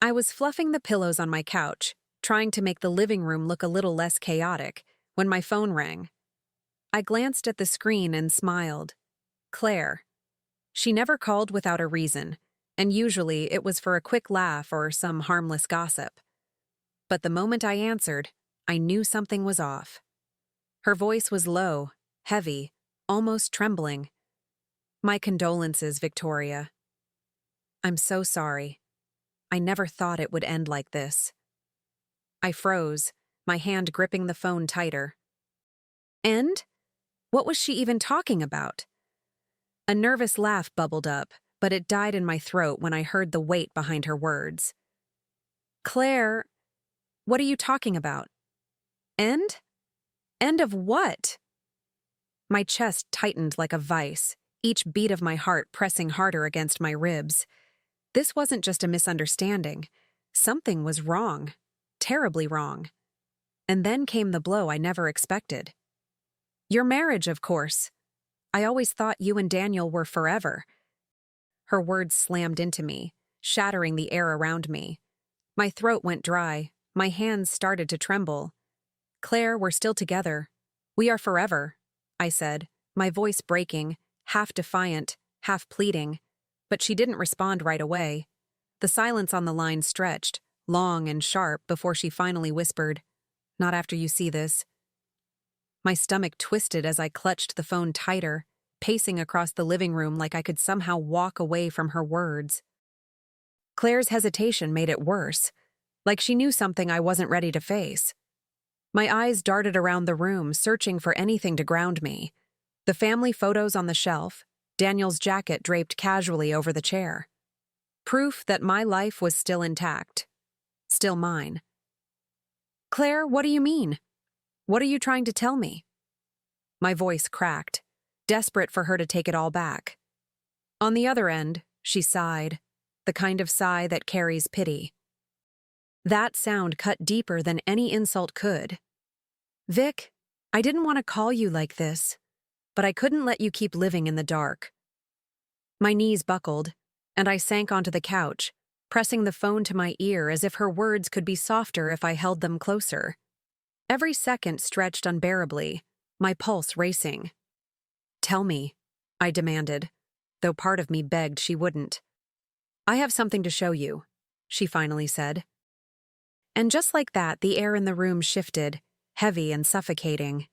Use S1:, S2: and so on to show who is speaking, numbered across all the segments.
S1: I was fluffing the pillows on my couch, trying to make the living room look a little less chaotic, when my phone rang. I glanced at the screen and smiled. Claire. She never called without a reason, and usually it was for a quick laugh or some harmless gossip. But the moment I answered, I knew something was off. Her voice was low, heavy, almost trembling. "My condolences, Victoria. I'm so sorry. I never thought it would end like this." I froze, my hand gripping the phone tighter. End? What was she even talking about? A nervous laugh bubbled up, but it died in my throat when I heard the weight behind her words. "Claire, what are you talking about? End? End of what?" My chest tightened like a vice, each beat of my heart pressing harder against my ribs. This wasn't just a misunderstanding. Something was wrong, terribly wrong. And then came the blow I never expected. "Your marriage, of course. I always thought you and Daniel were forever." Her words slammed into me, shattering the air around me. My throat went dry, my hands started to tremble. "Claire, we're still together. We are forever," I said, my voice breaking, half defiant, half pleading. But she didn't respond right away. The silence on the line stretched, long and sharp, before she finally whispered, "Not after you see this." My stomach twisted as I clutched the phone tighter, pacing across the living room like I could somehow walk away from her words. Claire's hesitation made it worse, like she knew something I wasn't ready to face. My eyes darted around the room, searching for anything to ground me. The family photos on the shelf, Daniel's jacket draped casually over the chair. Proof that my life was still intact. Still mine. "Claire, what do you mean? What are you trying to tell me?" My voice cracked, desperate for her to take it all back. On the other end, she sighed, the kind of sigh that carries pity. That sound cut deeper than any insult could. "Vic, I didn't want to call you like this, but I couldn't let you keep living in the dark." My knees buckled, and I sank onto the couch, pressing the phone to my ear as if her words could be softer if I held them closer. Every second stretched unbearably, my pulse racing. "Tell me," I demanded, though part of me begged she wouldn't. "I have something to show you," she finally said. And just like that, the air in the room shifted, heavy and suffocating.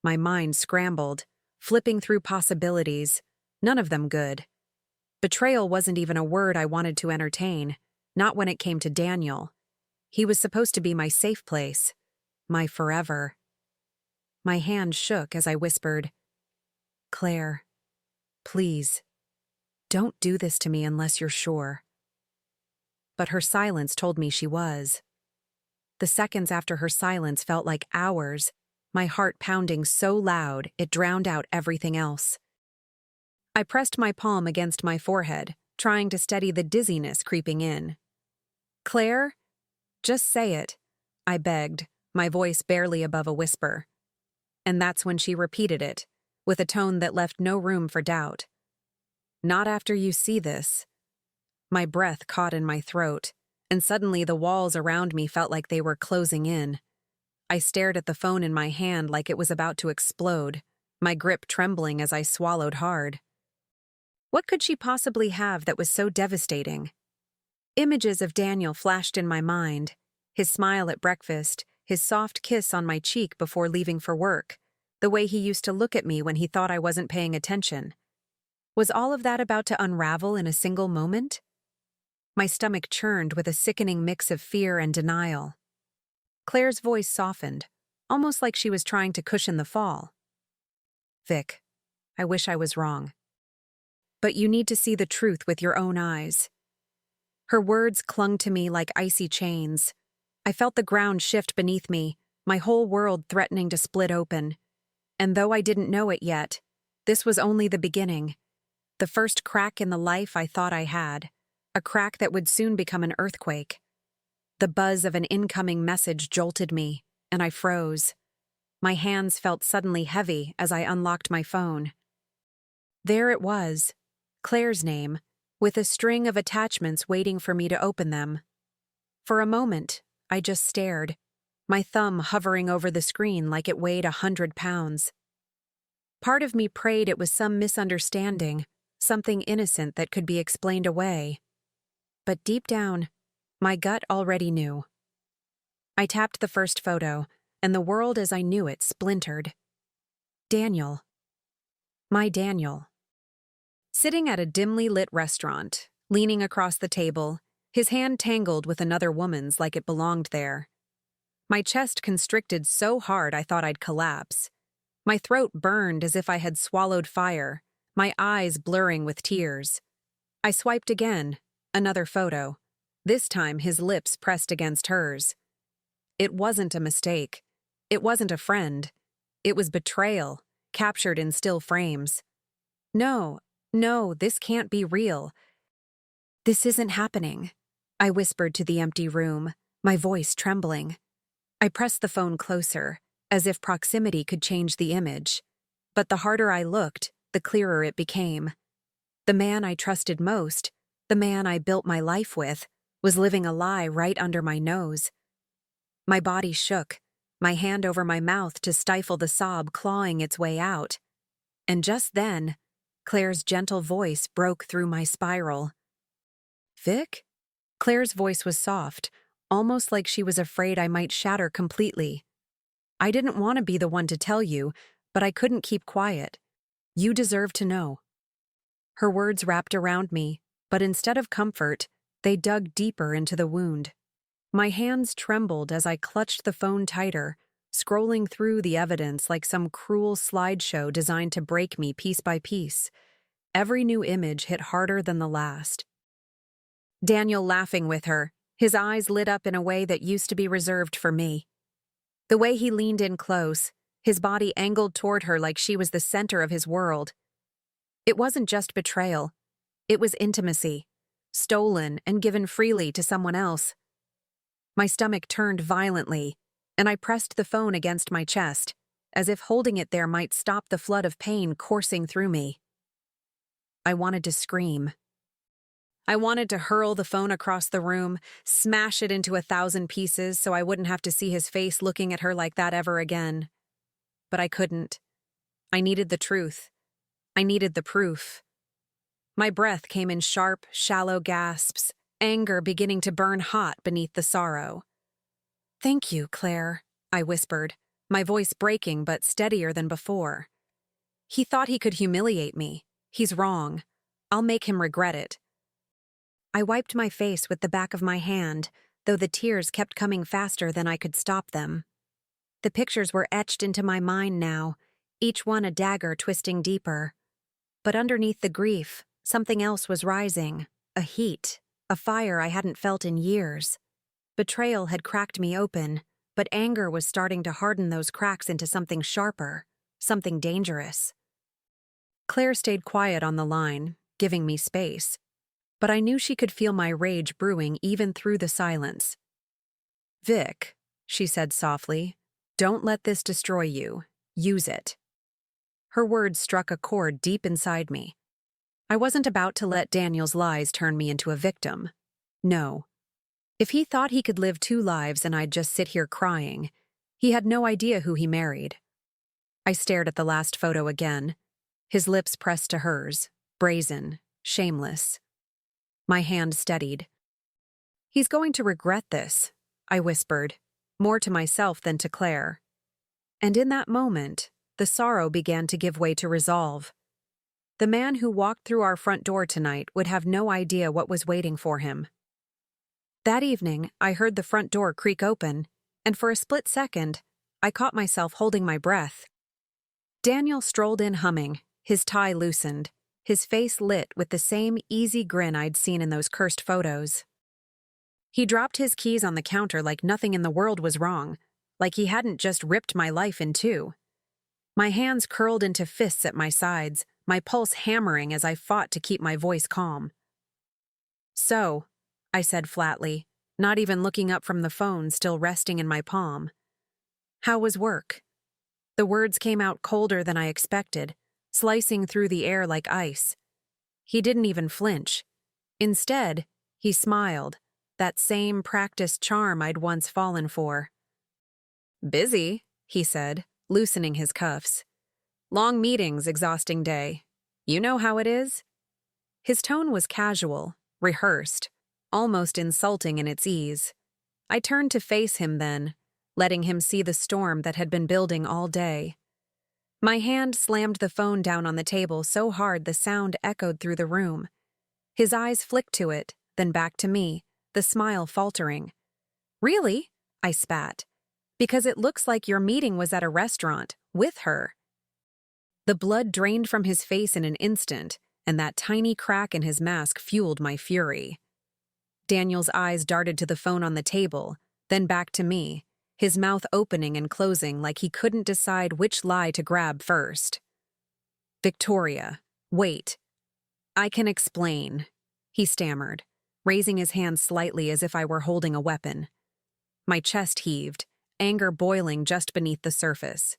S1: My mind scrambled, flipping through possibilities, none of them good. Betrayal wasn't even a word I wanted to entertain, not when it came to Daniel. He was supposed to be my safe place, my forever. My hand shook as I whispered, "Claire, please, don't do this to me unless you're sure." But her silence told me she was. The seconds after her silence felt like hours, my heart pounding so loud it drowned out everything else. I pressed my palm against my forehead, trying to steady the dizziness creeping in. "Claire, just say it," I begged, my voice barely above a whisper. And that's when she repeated it, with a tone that left no room for doubt. "Not after you see this." My breath caught in my throat, and suddenly the walls around me felt like they were closing in. I stared at the phone in my hand like it was about to explode, my grip trembling as I swallowed hard. What could she possibly have that was so devastating? Images of Daniel flashed in my mind, his smile at breakfast, his soft kiss on my cheek before leaving for work, the way he used to look at me when he thought I wasn't paying attention. Was all of that about to unravel in a single moment? My stomach churned with a sickening mix of fear and denial. Claire's voice softened, almost like she was trying to cushion the fall. "Vic, I wish I was wrong. But you need to see the truth with your own eyes." Her words clung to me like icy chains. I felt the ground shift beneath me, my whole world threatening to split open. And though I didn't know it yet, this was only the beginning. The first crack in the life I thought I had, a crack that would soon become an earthquake. The buzz of an incoming message jolted me, and I froze. My hands felt suddenly heavy as I unlocked my phone. There it was, Claire's name, with a string of attachments waiting for me to open them. For a moment, I just stared, my thumb hovering over the screen like it weighed 100 pounds. Part of me prayed it was some misunderstanding, something innocent that could be explained away. But deep down, my gut already knew. I tapped the first photo, and the world as I knew it splintered. Daniel. My Daniel. Sitting at a dimly lit restaurant, leaning across the table, his hand tangled with another woman's like it belonged there. My chest constricted so hard I thought I'd collapse. My throat burned as if I had swallowed fire, my eyes blurring with tears. I swiped again, another photo. This time his lips pressed against hers. It wasn't a mistake. It wasn't a friend. It was betrayal, captured in still frames. No, this can't be real. This isn't happening, I whispered to the empty room, my voice trembling. I pressed the phone closer, as if proximity could change the image. But the harder I looked, the clearer it became. The man I trusted most, the man I built my life with, was living a lie right under my nose. My body shook, my hand over my mouth to stifle the sob clawing its way out. And just then, Claire's gentle voice broke through my spiral. "Vic?" Claire's voice was soft, almost like she was afraid I might shatter completely. "I didn't want to be the one to tell you, but I couldn't keep quiet. You deserve to know." Her words wrapped around me, but instead of comfort, they dug deeper into the wound. My hands trembled as I clutched the phone tighter, scrolling through the evidence like some cruel slideshow designed to break me piece by piece. Every new image hit harder than the last. Daniel laughing with her, his eyes lit up in a way that used to be reserved for me. The way he leaned in close, his body angled toward her like she was the center of his world. It wasn't just betrayal. It was intimacy, stolen and given freely to someone else. My stomach turned violently, and I pressed the phone against my chest, as if holding it there might stop the flood of pain coursing through me. I wanted to scream. I wanted to hurl the phone across the room, smash it into 1,000 pieces so I wouldn't have to see his face looking at her like that ever again. But I couldn't. I needed the truth. I needed the proof. My breath came in sharp, shallow gasps, anger beginning to burn hot beneath the sorrow. "Thank you, Claire," I whispered, my voice breaking but steadier than before. "He thought he could humiliate me. He's wrong. I'll make him regret it." I wiped my face with the back of my hand, though the tears kept coming faster than I could stop them. The pictures were etched into my mind now, each one a dagger twisting deeper. But underneath the grief, something else was rising, a heat, a fire I hadn't felt in years. Betrayal had cracked me open, but anger was starting to harden those cracks into something sharper, something dangerous. Claire stayed quiet on the line, giving me space. But I knew she could feel my rage brewing even through the silence. "Vic," she said softly, "don't let this destroy you. Use it." Her words struck a chord deep inside me. I wasn't about to let Daniel's lies turn me into a victim. No. If he thought he could live 2 lives and I'd just sit here crying, he had no idea who he married. I stared at the last photo again, his lips pressed to hers, brazen, shameless. My hand steadied. "He's going to regret this," I whispered, more to myself than to Claire. And in that moment, the sorrow began to give way to resolve. The man who walked through our front door tonight would have no idea what was waiting for him. That evening, I heard the front door creak open, and for a split second, I caught myself holding my breath. Daniel strolled in humming, his tie loosened, his face lit with the same easy grin I'd seen in those cursed photos. He dropped his keys on the counter like nothing in the world was wrong, like he hadn't just ripped my life in two. My hands curled into fists at my sides, my pulse hammering as I fought to keep my voice calm. "So," I said flatly, not even looking up from the phone still resting in my palm. "How was work?" The words came out colder than I expected, slicing through the air like ice. He didn't even flinch. Instead, he smiled, that same practiced charm I'd once fallen for. "Busy," he said, loosening his cuffs. "Long meetings, exhausting day. You know how it is?" His tone was casual, rehearsed, almost insulting in its ease. I turned to face him then, letting him see the storm that had been building all day. My hand slammed the phone down on the table so hard the sound echoed through the room. His eyes flicked to it, then back to me, the smile faltering. "Really?" I spat. "Because it looks like your meeting was at a restaurant, with her." The blood drained from his face in an instant, and that tiny crack in his mask fueled my fury. Daniel's eyes darted to the phone on the table, then back to me, his mouth opening and closing like he couldn't decide which lie to grab first. "Victoria, wait. I can explain," he stammered, raising his hand slightly as if I were holding a weapon. My chest heaved, anger boiling just beneath the surface.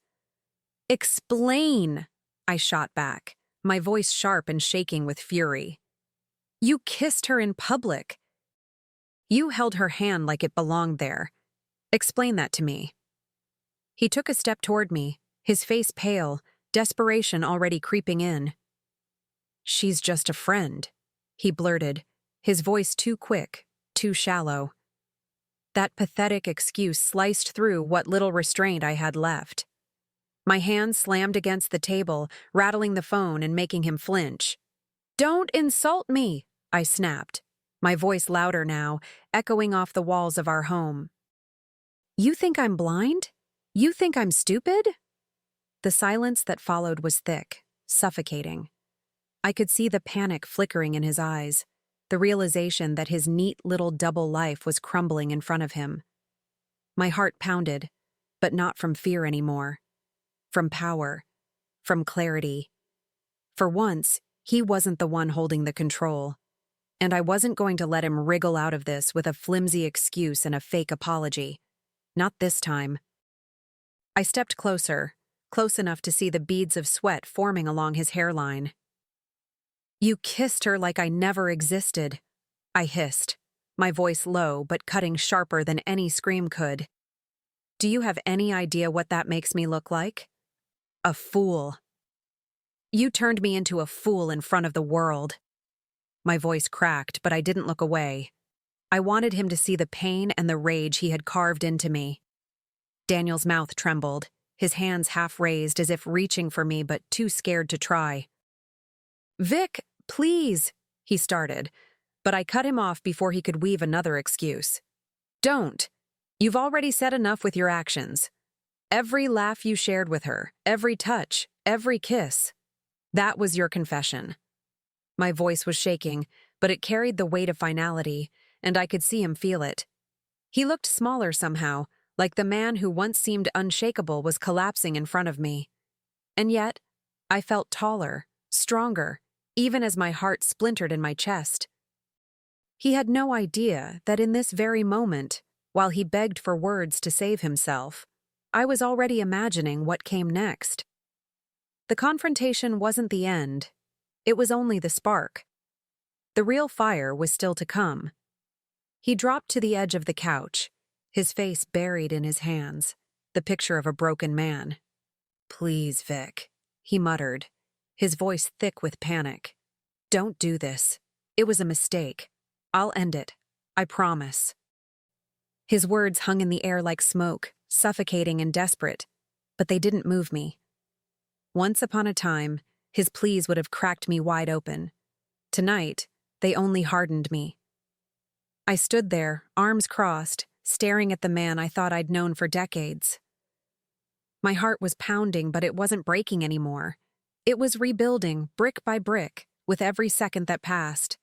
S1: "Explain!" I shot back, my voice sharp and shaking with fury. "You kissed her in public. You held her hand like it belonged there. Explain that to me." He took a step toward me, his face pale, desperation already creeping in. "She's just a friend," he blurted, his voice too quick, too shallow. That pathetic excuse sliced through what little restraint I had left. My hand slammed against the table, rattling the phone and making him flinch. "Don't insult me!" I snapped, my voice louder now, echoing off the walls of our home. "You think I'm blind? You think I'm stupid?" The silence that followed was thick, suffocating. I could see the panic flickering in his eyes, the realization that his neat little double life was crumbling in front of him. My heart pounded, but not from fear anymore. From power. From clarity. For once, he wasn't the one holding the control, and I wasn't going to let him wriggle out of this with a flimsy excuse and a fake apology. Not this time. I stepped closer, close enough to see the beads of sweat forming along his hairline. "You kissed her like I never existed," I hissed, my voice low but cutting sharper than any scream could. "Do you have any idea what that makes me look like? A fool. You turned me into a fool in front of the world." My voice cracked, but I didn't look away. I wanted him to see the pain and the rage he had carved into me. Daniel's mouth trembled, his hands half raised as if reaching for me but too scared to try. "Vic, please," he started, but I cut him off before he could weave another excuse. "Don't. You've already said enough with your actions. Every laugh you shared with her, every touch, every kiss. That was your confession." My voice was shaking, but it carried the weight of finality, and I could see him feel it. He looked smaller somehow, like the man who once seemed unshakable was collapsing in front of me. And yet, I felt taller, stronger, even as my heart splintered in my chest. He had no idea that in this very moment, while he begged for words to save himself, I was already imagining what came next. The confrontation wasn't the end. It was only the spark. The real fire was still to come. He dropped to the edge of the couch, his face buried in his hands, the picture of a broken man. "Please, Vic," he muttered, his voice thick with panic. "Don't do this. It was a mistake. I'll end it. I promise." His words hung in the air like smoke, suffocating and desperate, but they didn't move me. Once upon a time, his pleas would have cracked me wide open. Tonight, they only hardened me. I stood there, arms crossed, staring at the man I thought I'd known for decades. My heart was pounding, but it wasn't breaking anymore. It was rebuilding, brick by brick, with every second that passed.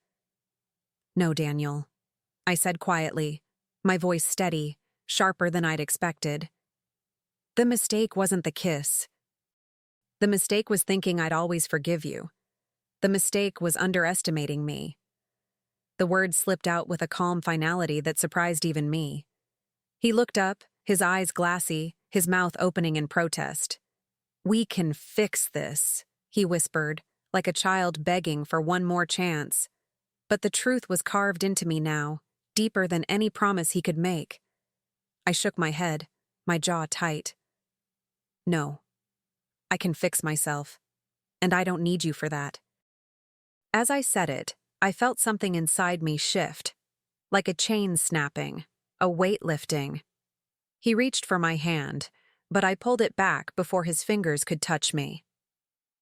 S1: "No, Daniel," I said quietly, my voice steady, sharper than I'd expected. "The mistake wasn't the kiss. The mistake was thinking I'd always forgive you. The mistake was underestimating me." The words slipped out with a calm finality that surprised even me. He looked up, his eyes glassy, his mouth opening in protest. "We can fix this," he whispered, like a child begging for one more chance. But the truth was carved into me now, deeper than any promise he could make. I shook my head, my jaw tight. No, I can fix myself, and I don't need you for that. As I said it, I felt something inside me shift, like a chain snapping, a weight lifting. He reached for my hand, but I pulled it back before his fingers could touch me.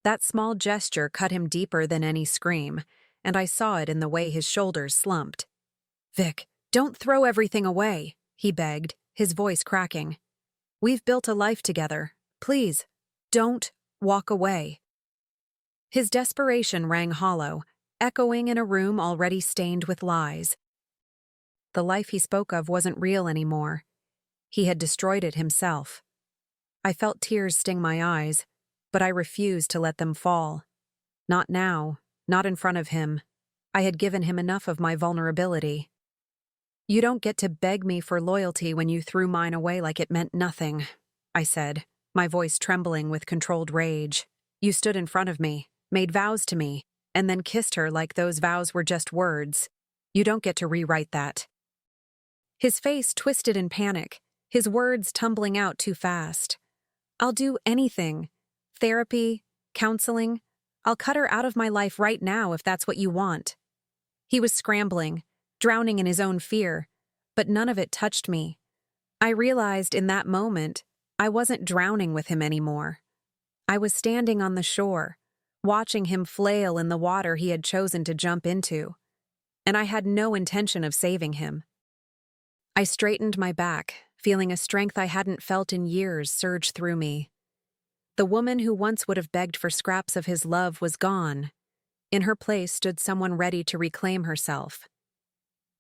S1: That small gesture cut him deeper than any scream, and I saw it in the way his shoulders slumped. "Vic, don't throw everything away," he begged, his voice cracking. "We've built a life together. Please, don't walk away." His desperation rang hollow, echoing in a room already stained with lies. The life he spoke of wasn't real anymore. He had destroyed it himself. I felt tears sting my eyes, but I refused to let them fall. Not now, not in front of him. I had given him enough of my vulnerability. "You don't get to beg me for loyalty when you threw mine away like it meant nothing," I said, my voice trembling with controlled rage. "You stood in front of me, made vows to me, and then kissed her like those vows were just words. You don't get to rewrite that." His face twisted in panic, his words tumbling out too fast. "I'll do anything. Therapy, counseling. I'll cut her out of my life right now if that's what you want." He was scrambling, drowning in his own fear, but none of it touched me. I realized in that moment I wasn't drowning with him anymore. I was standing on the shore, watching him flail in the water he had chosen to jump into, and I had no intention of saving him. I straightened my back, feeling a strength I hadn't felt in years surge through me. The woman who once would have begged for scraps of his love was gone. In her place stood someone ready to reclaim herself.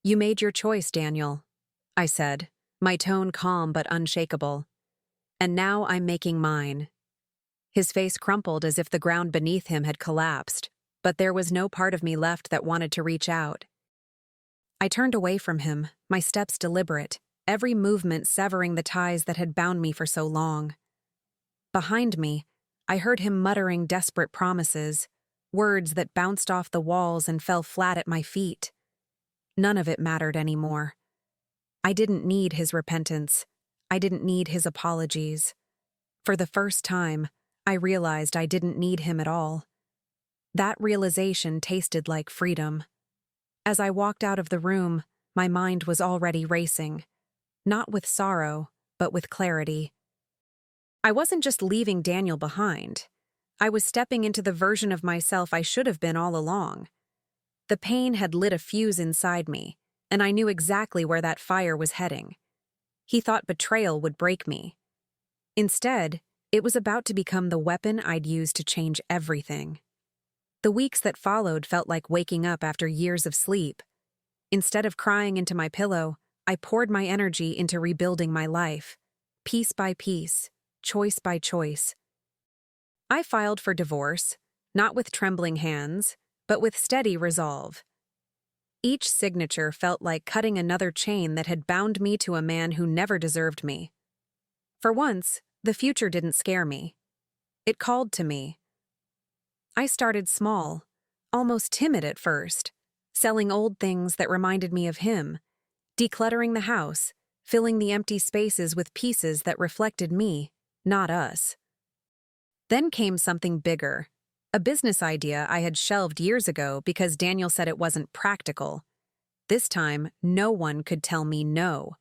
S1: "You made your choice, Daniel," I said, my tone calm but unshakable. "And now I'm making mine." His face crumpled as if the ground beneath him had collapsed, but there was no part of me left that wanted to reach out. I turned away from him, my steps deliberate, every movement severing the ties that had bound me for so long. Behind me, I heard him muttering desperate promises, words that bounced off the walls and fell flat at my feet. None of it mattered anymore. I didn't need his repentance. I didn't need his apologies. For the first time, I realized I didn't need him at all. That realization tasted like freedom. As I walked out of the room, my mind was already racing. Not with sorrow, but with clarity. I wasn't just leaving Daniel behind. I was stepping into the version of myself I should have been all along. The pain had lit a fuse inside me, and I knew exactly where that fire was heading. He thought betrayal would break me. Instead, it was about to become the weapon I'd use to change everything. The weeks that followed felt like waking up after years of sleep. Instead of crying into my pillow, I poured my energy into rebuilding my life, piece by piece, choice by choice. I filed for divorce, not with trembling hands, but with steady resolve. Each signature felt like cutting another chain that had bound me to a man who never deserved me. For once, the future didn't scare me. It called to me. I started small, almost timid at first, selling old things that reminded me of him, decluttering the house, filling the empty spaces with pieces that reflected me, not us. Then came something bigger, a business idea I had shelved years ago because Daniel said it wasn't practical. This time, no one could tell me no.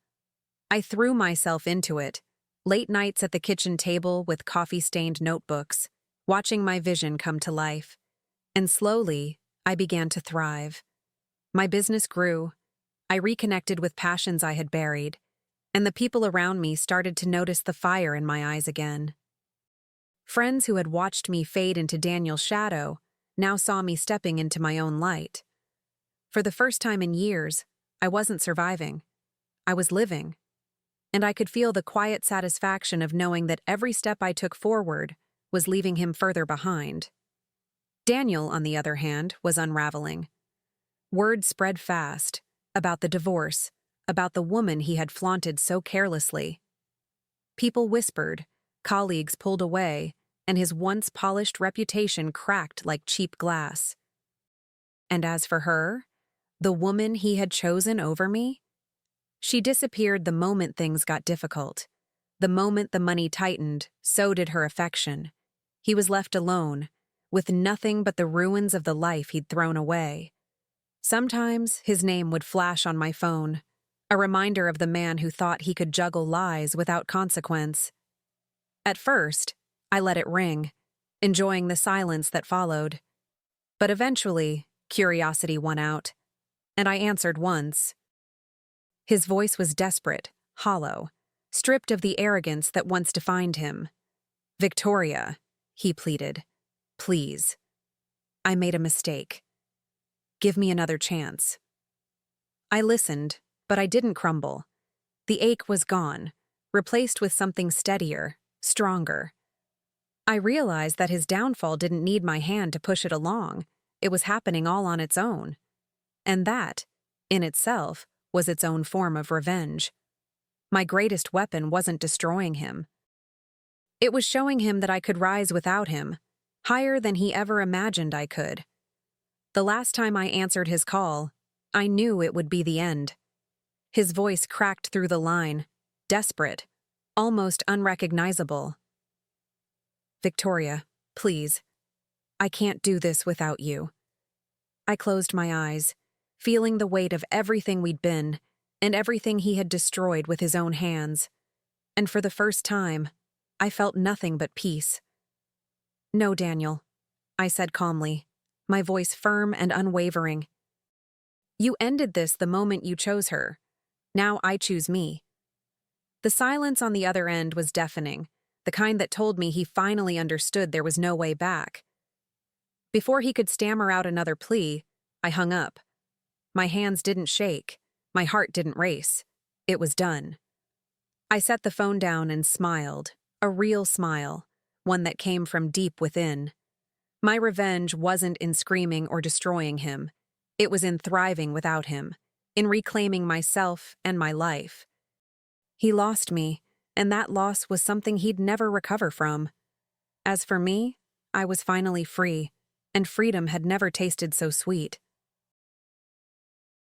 S1: I threw myself into it, late nights at the kitchen table with coffee-stained notebooks, watching my vision come to life. And slowly, I began to thrive. My business grew. I reconnected with passions I had buried, and the people around me started to notice the fire in my eyes again. Friends who had watched me fade into Daniel's shadow now saw me stepping into my own light. For the first time in years, I wasn't surviving. I was living. And I could feel the quiet satisfaction of knowing that every step I took forward was leaving him further behind. Daniel, on the other hand, was unraveling. Word spread fast about the divorce, about the woman he had flaunted so carelessly. People whispered, colleagues pulled away, and his once polished reputation cracked like cheap glass. And as for her, the woman he had chosen over me, She disappeared the moment things got difficult. The moment the money tightened, so did her affection. He was left alone, with nothing but the ruins of the life he'd thrown away. Sometimes his name would flash on my phone, a reminder of the man who thought he could juggle lies without consequence. At first, I let it ring, enjoying the silence that followed. But eventually, curiosity won out, and I answered once. His voice was desperate, hollow, stripped of the arrogance that once defined him. "Victoria," he pleaded. "Please. I made a mistake. Give me another chance." I listened, but I didn't crumble. The ache was gone, replaced with something steadier, stronger. I realized that his downfall didn't need my hand to push it along. It was happening all on its own. And that, in itself, was its own form of revenge. My greatest weapon wasn't destroying him. It was showing him that I could rise without him, higher than he ever imagined I could. The last time I answered his call, I knew it would be the end. His voice cracked through the line, desperate, almost unrecognizable. "Victoria, please. I can't do this without you." I closed my eyes, feeling the weight of everything we'd been, and everything he had destroyed with his own hands. And for the first time, I felt nothing but peace. "No, Daniel," I said calmly, my voice firm and unwavering. "You ended this the moment you chose her. Now I choose me." The silence on the other end was deafening, the kind that told me he finally understood there was no way back. Before he could stammer out another plea, I hung up. My hands didn't shake, my heart didn't race. It was done. I set the phone down and smiled, a real smile, one that came from deep within. My revenge wasn't in screaming or destroying him. It was in thriving without him, in reclaiming myself and my life. He lost me, and that loss was something he'd never recover from. As for me, I was finally free, and freedom had never tasted so sweet.